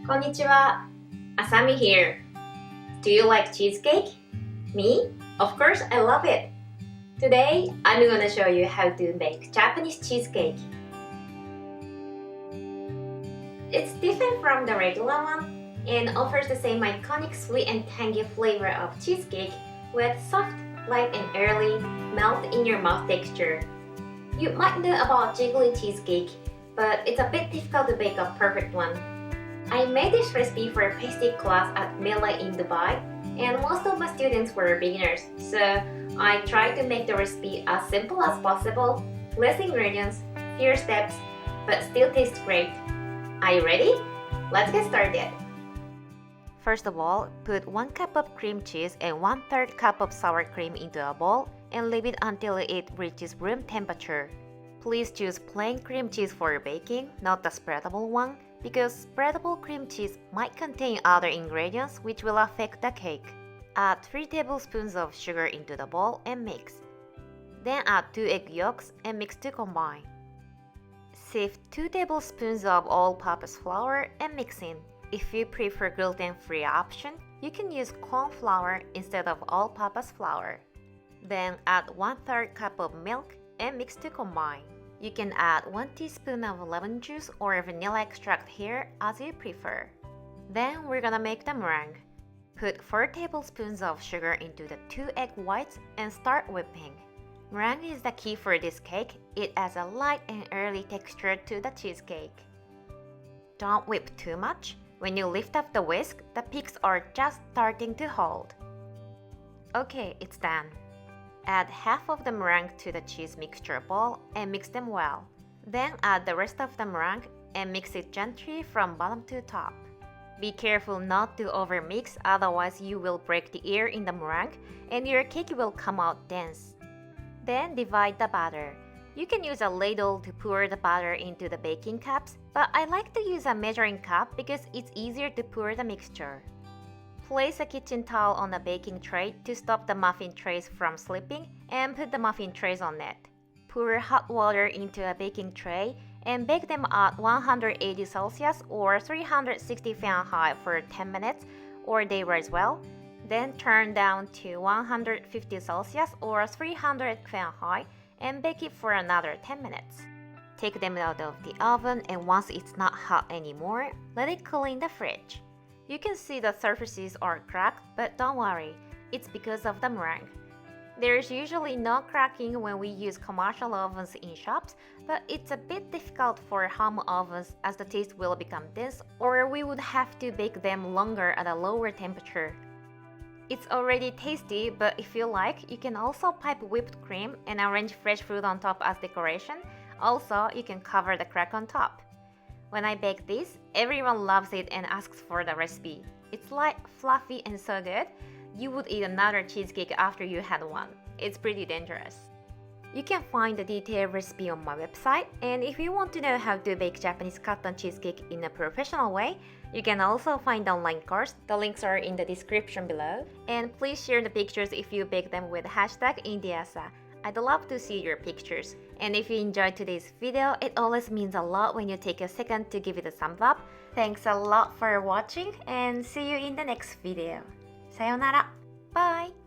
Konnichiwa, Asami here. Do you like cheesecake? Me? Of course, I love it. Today, I'm gonna show you how to make Japanese cheesecake. It's different from the regular one and offers the same iconic sweet and tangy flavor of cheesecake with soft, light and early, melt-in-your-mouth texture. You might know about jiggly cheesecake, but it's a bit difficult to bake a perfect one. I made this recipe for a pastry class at Mela in Dubai, and most of my students were beginners, so I tried to make the recipe as simple as possible, less ingredients, fewer steps, but still tastes great. Are you ready? Let's get started. First of all, put 1 cup of cream cheese and 1/3 cup of sour cream into a bowl and leave it until it reaches room temperature. Please choose plain cream cheese for baking, not the spreadable one, because spreadable cream cheese might contain other ingredients which will affect the cake. Add 3 tablespoons of sugar into the bowl and mix. Then add 2 egg yolks and mix to combine. Sift 2 tablespoons of all-purpose flour and mix in. If you prefer gluten-free option, you can use corn flour instead of all-purpose flour. Then add 1/3 cup of milk and mix to combine. You can add 1 teaspoon of lemon juice or vanilla extract here as you prefer. Then we're gonna make the meringue. Put 4 tablespoons of sugar into the 2 egg whites and start whipping. Meringue is the key for this cake. It adds a light and early texture to the cheesecake. Don't whip too much. When you lift up the whisk, the peaks are just starting to hold. Okay, it's done. Add half of the meringue to the cheese mixture bowl and mix them well. Then add the rest of the meringue and mix it gently from bottom to top. Be careful not to overmix, otherwise you will break the air in the meringue and your cake will come out dense. Then divide the batter. You can use a ladle to pour the batter into the baking cups, but I like to use a measuring cup because it's easier to pour the mixture. Place a kitchen towel on a baking tray to stop the muffin trays from slipping and put the muffin trays on it. Pour hot water into a baking tray and bake them at 180 Celsius or 360 Fahrenheit for 10 minutes, or they rise well. Then turn down to 150 Celsius or 300 Fahrenheit and bake it for another 10 minutes. Take them out of the oven and once it's not hot anymore, let it cool in the fridge. You can see the surfaces are cracked, but don't worry, it's because of the meringue. There's usually no cracking when we use commercial ovens in shops, but it's a bit difficult for home ovens as the taste will become dense or we would have to bake them longer at a lower temperature. It's already tasty, but if you like, you can also pipe whipped cream and arrange fresh fruit on top as decoration. Also, you can cover the crack on top. When I bake this, everyone loves it and asks for the recipe. It's light, fluffy, and so good, you would eat another cheesecake after you had one. It's pretty dangerous. You can find the detailed recipe on my website, and if you want to know how to bake Japanese cotton cheesecake in a professional way, you can also find the online course. The links are in the description below. And please share the pictures if you bake them with hashtag Indiasa. I'd love to see your pictures. And if you enjoyed today's video, it always means a lot when you take a second to give it a thumbs up. Thanks a lot for watching and see you in the next video. Sayonara. Bye!